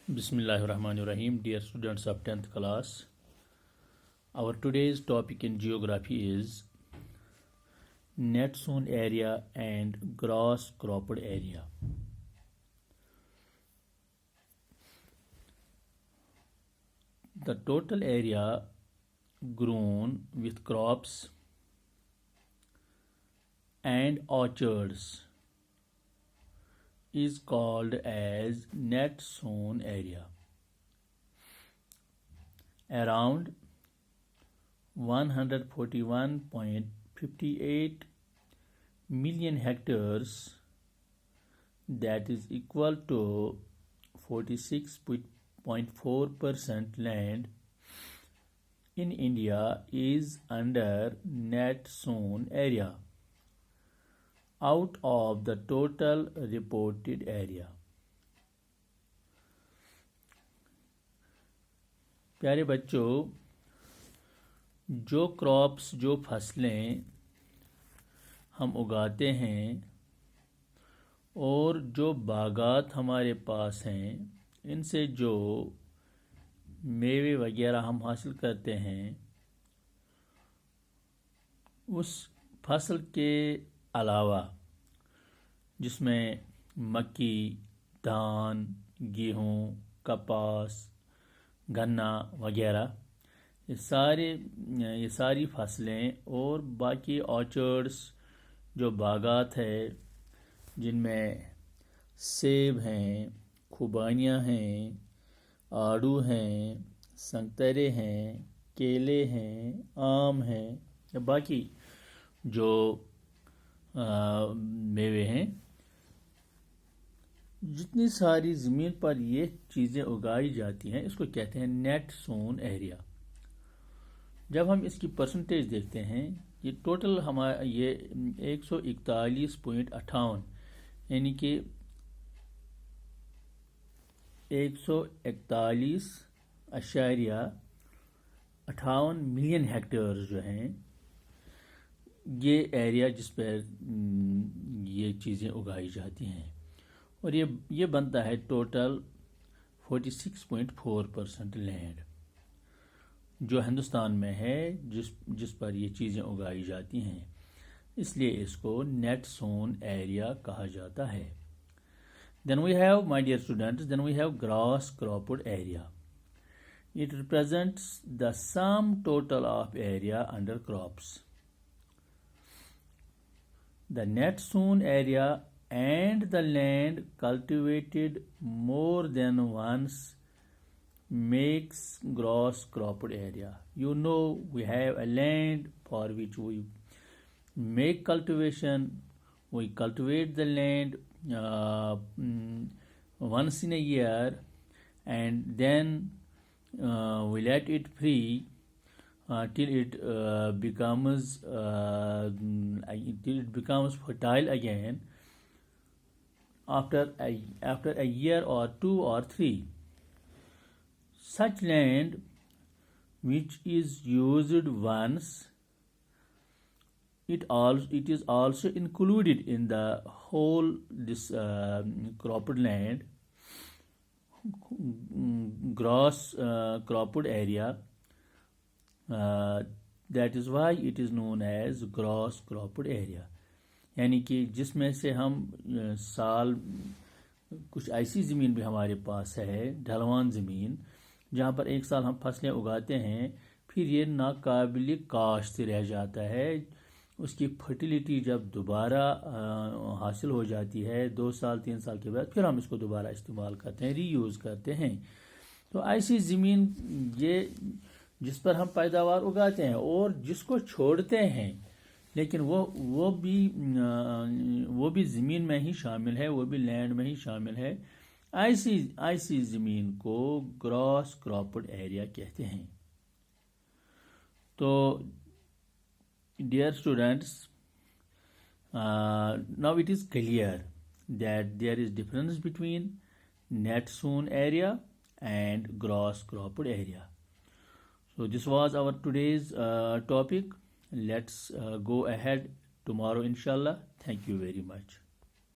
Bismillahirrahmanirrahim. Dear students of 10th class, our today's topic in geography is net sown area and gross cropped area. The total area grown with crops and orchards is called as net sown area. Around 141.58 million hectares, that is equal to 46.4% land in India, is under net sown area out of the total reported area. प्यारे बच्चों, जो crops, जो फसलें हम उगाते हैं और जो बागात हमारे पास हैं, इनसे जो मेवे वगैरह हम हासिल करते हैं, उस फसल के अलावा जिसमें मक्की, धान, गेहूँ, कपास, गन्ना वगैरह, ये सारी फसलें और बाकी ऑर्चर्ड्स, जो बागात है, जिनमें सेब हैं, खुबानियाँ हैं, आड़ू हैं, संतरे हैं, केले हैं, आम हैं, या बाकी जो मेवे हैं, जितनी सारी ज़मीन पर ये चीज़ें उगाई जाती हैं, इसको कहते हैं नेट सोन एरिया. जब हम इसकी परसेंटेज देखते हैं, ये टोटल हमारा ये 141.58 यानी कि 141.58 मिलियन हेक्टेयर जो हैं, ये एरिया जिस पर ये चीज़ें उगाई जाती हैं, और ये बनता है टोटल 46.4% लैंड जो हिंदुस्तान में है, जिस पर ये चीज़ें उगाई जाती हैं. इसलिए इसको नेट सोन एरिया कहा जाता है. Then we have, my dear students, gross cropped area. It represents the sum total of area under crops. The net sown area and the land cultivated more than once makes gross cropped area. You know, we have a land for which we make cultivation. We cultivate the land once in a year, and then we let it free till it becomes fertile again after a year or 2 or 3. Such land which is used once, it is also included in the whole this cropped land, gross cropped area. That is why it is known as gross cropped area. यानी कि जिसमें से हम साल कुछ ऐसी ज़मीन भी हमारे पास है, ढलवान ज़मीन, जहाँ पर एक साल हम फसलें उगाते हैं, फिर ये नाकाबिल काश्त रह जाता है. उसकी फर्टिलिटी जब दोबारा हासिल हो जाती है 2 साल 3 साल के बाद, फिर हम इसको दोबारा इस्तेमाल करते हैं, रीयूज़ करते हैं. तो ऐसी ज़मीन ये जिस पर हम पैदावार उगाते हैं और जिसको छोड़ते हैं, लेकिन वो भी ज़मीन में ही शामिल है, वो भी लैंड में ही शामिल है. ऐसी ज़मीन को ग्रॉस क्रॉप्ड एरिया कहते हैं. तो dear students, now it is clear that there is difference between net sown area and gross cropped area. So this was our today's topic. Let's go ahead tomorrow inshallah. Thank you very much.